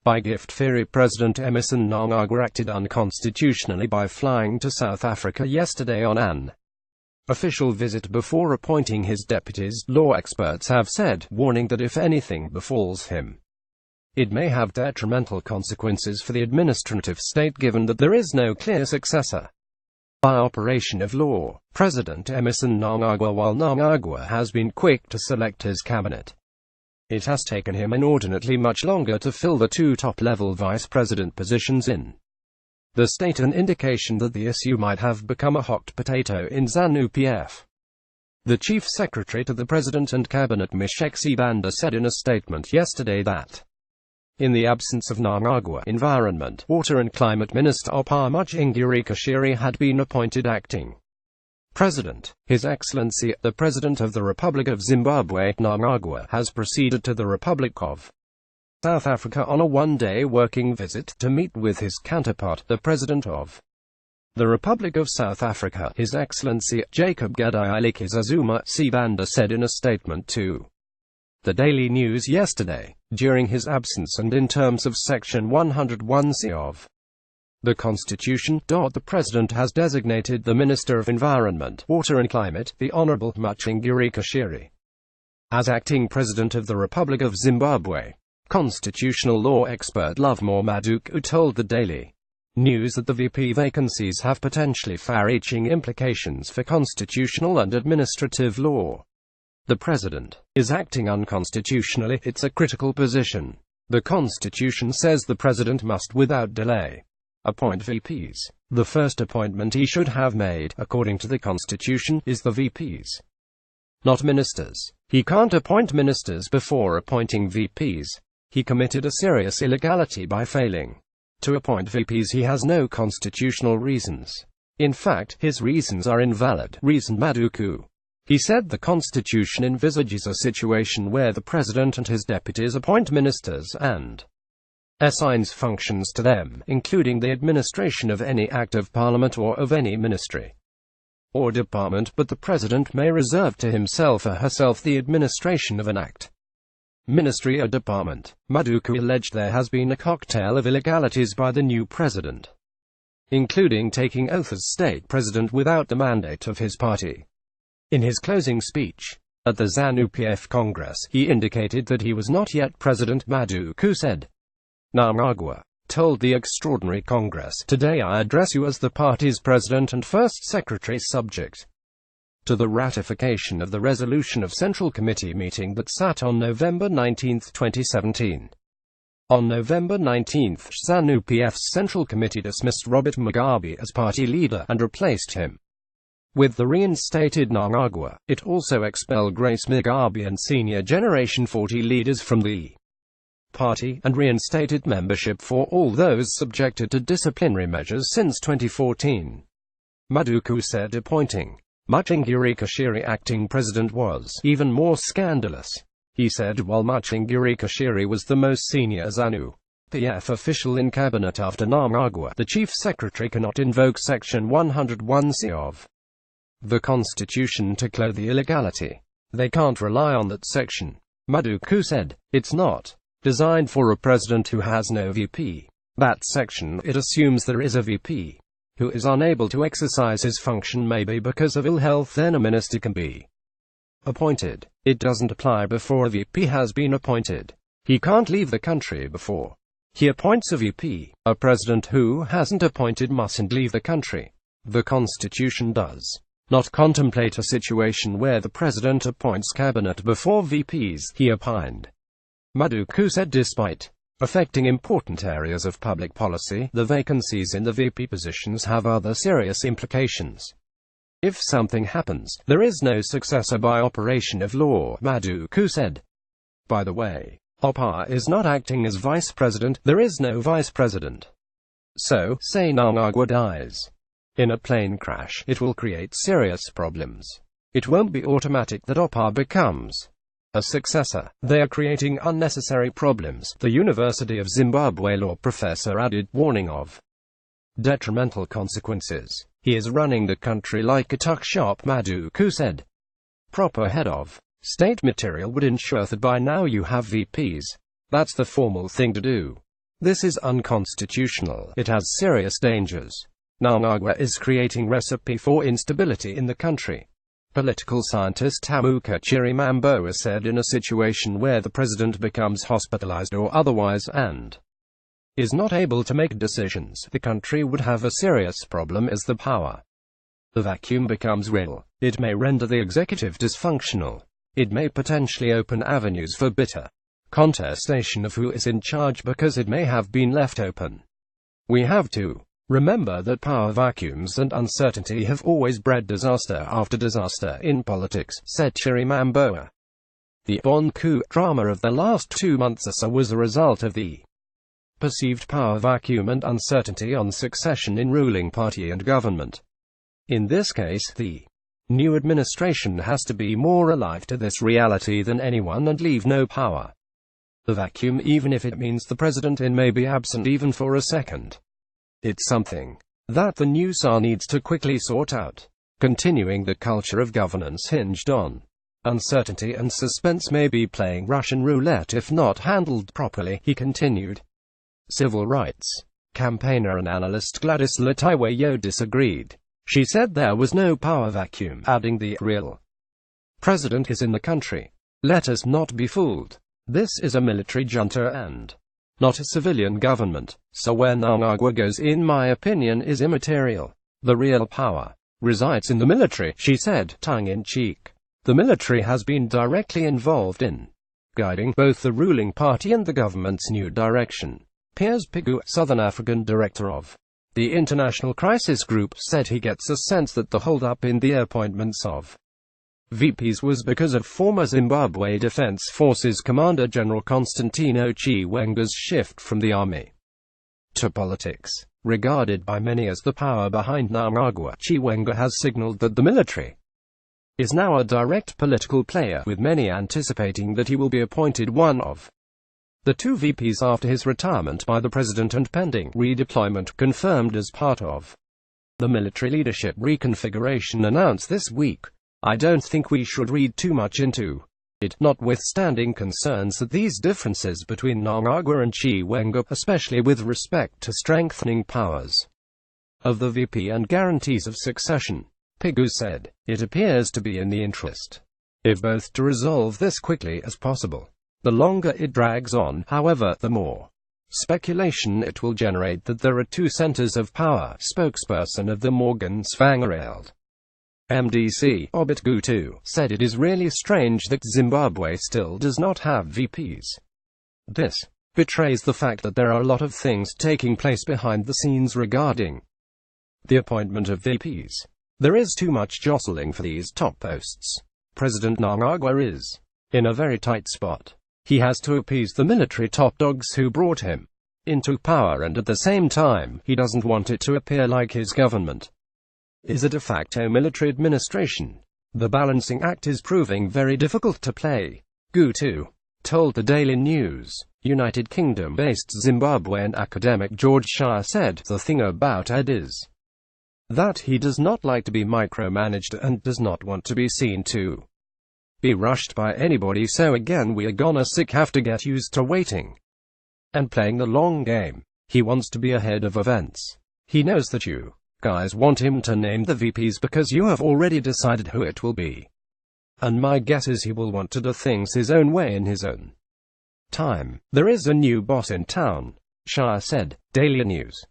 By gift theory, President Emmerson Mnangagwa acted unconstitutionally by flying to South Africa yesterday on an official visit before appointing his deputies, law experts have said, warning that if anything befalls him, it may have detrimental consequences for the administrative state given that there is no clear successor. By operation of law, President Emmerson Mnangagwa, while Mnangagwa has been quick to select his cabinet, it has taken him inordinately much longer to fill the two top-level vice president positions in the state, an indication that the issue might have become a hot potato in ZANU-PF. The chief secretary to the president and cabinet, Meshek Sibanda, said in a statement yesterday that, in the absence of Mnangagwa, Environment, Water and Climate Minister Oppar Mutshingiri Kashiri had been appointed acting President. His Excellency, the President of the Republic of Zimbabwe, Mnangagwa, has proceeded to the Republic of South Africa on a one-day working visit to meet with his counterpart, the President of the Republic of South Africa, His Excellency Jacob Gedayeleke Zuma, Sibanda said in a statement to the Daily News yesterday. During his absence and in terms of Section 101C of the Constitution, the President has designated the Minister of Environment, Water and Climate, the Honourable Mutshingiri Kashiri, as acting President of the Republic of Zimbabwe. Constitutional law expert Lovemore Maduku told the Daily News that the VP vacancies have potentially far-reaching implications for constitutional and administrative law. The President is acting unconstitutionally. It's a critical position. The Constitution says the President must, without delay, appoint VPs. The first appointment he should have made, according to the Constitution, is the VPs, not ministers. He can't appoint ministers before appointing VPs. He committed a serious illegality by failing to appoint VPs. He has no constitutional reasons. In fact, his reasons are invalid, reasoned Maduku. He said the Constitution envisages a situation where the President and his deputies appoint ministers and assigns functions to them, including the administration of any act of Parliament or of any ministry or department, but the President may reserve to himself or herself the administration of an act, ministry or department. Maduku alleged there has been a cocktail of illegalities by the new president, including taking oath as state president without the mandate of his party. In his closing speech at the ZANU-PF Congress, he indicated that he was not yet president. Maduku said, Mnangagwa told the Extraordinary Congress, "Today I address you as the party's president and first secretary, subject to the ratification of the resolution of Central Committee meeting that sat on November 19, 2017. On November 19, ZANU-PF's Central Committee dismissed Robert Mugabe as party leader and replaced him with the reinstated Mnangagwa. It also expelled Grace Mugabe and senior Generation 40 leaders from the party, and reinstated membership for all those subjected to disciplinary measures since 2014. Maduku said appointing Mutshingiri Kashiri acting president was even more scandalous. He said while Mutshingiri Kashiri was the most senior ZANU-PF official in cabinet after Mnangagwa, the chief secretary cannot invoke Section 101C of the Constitution to clothe the illegality. They can't rely on that section. Maduku said, it's not designed for a president who has no VP. That section, it assumes there is a VP who is unable to exercise his function, maybe because of ill health, then a minister can be appointed. It doesn't apply before a VP has been appointed. He can't leave the country before he appoints a VP. A president who hasn't appointed mustn't leave the country. The Constitution does not contemplate a situation where the president appoints cabinet before VPs, he opined. Maduku said despite affecting important areas of public policy, the vacancies in the VP positions have other serious implications. If something happens, there is no successor by operation of law, Maduku said. By the way, Oppar is not acting as vice president, there is no vice president. So, say Mnangagwa dies in a plane crash, it will create serious problems. It won't be automatic that Oppar becomes a successor. They are creating unnecessary problems, the University of Zimbabwe law professor added, warning of detrimental consequences. He is running the country like a tuck shop, Maduku said. Proper head of state material would ensure that by now you have VPs. That's the formal thing to do. This is unconstitutional. It has serious dangers. Mnangagwa is creating recipe for instability in the country. Political scientist Hamuka Chirimamboa said in a situation where the president becomes hospitalized or otherwise and is not able to make decisions, the country would have a serious problem as the power vacuum becomes real. It may render the executive dysfunctional. It may potentially open avenues for bitter contestation of who is in charge because it may have been left open. We have to remember that power vacuums and uncertainty have always bred disaster after disaster in politics, said Chirimamboa. The Bon coup drama of the last 2 months or so was a result of the perceived power vacuum and uncertainty on succession in ruling party and government. In this case, the new administration has to be more alive to this reality than anyone and leave no power the vacuum, even if it means the president may be absent even for a second. It's something that the new SAR needs to quickly sort out. Continuing the culture of governance hinged on uncertainty and suspense may be playing Russian roulette if not handled properly, he continued. Civil rights campaigner and analyst Gladys Latawayo disagreed. She said there was no power vacuum, adding the real president is in the country. Let us not be fooled. This is a military junta and not a civilian government, so where Mnangagwa goes in my opinion is immaterial. The real power resides in the military, she said, tongue-in-cheek. The military has been directly involved in guiding both the ruling party and the government's new direction. Piers Pigu, Southern African director of the International Crisis Group, said he gets a sense that the hold-up in the appointments of VPs was because of former Zimbabwe Defense Forces Commander General Constantino Chiwenga's shift from the army to politics. Regarded by many as the power behind Mnangagwa, Chiwenga has signaled that the military is now a direct political player, with many anticipating that he will be appointed one of the 2 VPs after his retirement by the president and pending redeployment confirmed as part of the military leadership reconfiguration announced this week. I don't think we should read too much into it, notwithstanding concerns that these differences between Mnangagwa and Chiwenga, especially with respect to strengthening powers of the VP and guarantees of succession. Pigu said, it appears to be in the interest of both to resolve this quickly as possible. The longer it drags on, however, the more speculation it will generate that there are 2 centers of power. Spokesperson of the Morgan Tsvangirai MDC, Obit Gutu, said it is really strange that Zimbabwe still does not have VPs. This betrays the fact that there are a lot of things taking place behind the scenes regarding the appointment of VPs. There is too much jostling for these top posts. President Mnangagwa is in a very tight spot. He has to appease the military top dogs who brought him into power, and at the same time, he doesn't want it to appear like his government is a de facto military administration. The balancing act is proving very difficult to play. Gutu told the Daily News. United Kingdom-based Zimbabwean academic George Shire said, the thing about Ed is that he does not like to be micromanaged and does not want to be seen to be rushed by anybody, so again we are gonna have to get used to waiting and playing the long game. He wants to be ahead of events. He knows that you guys want him to name the VPs because you have already decided who it will be. And my guess is he will want to do things his own way in his own time. There is a new boss in town, Shire said. Daily News.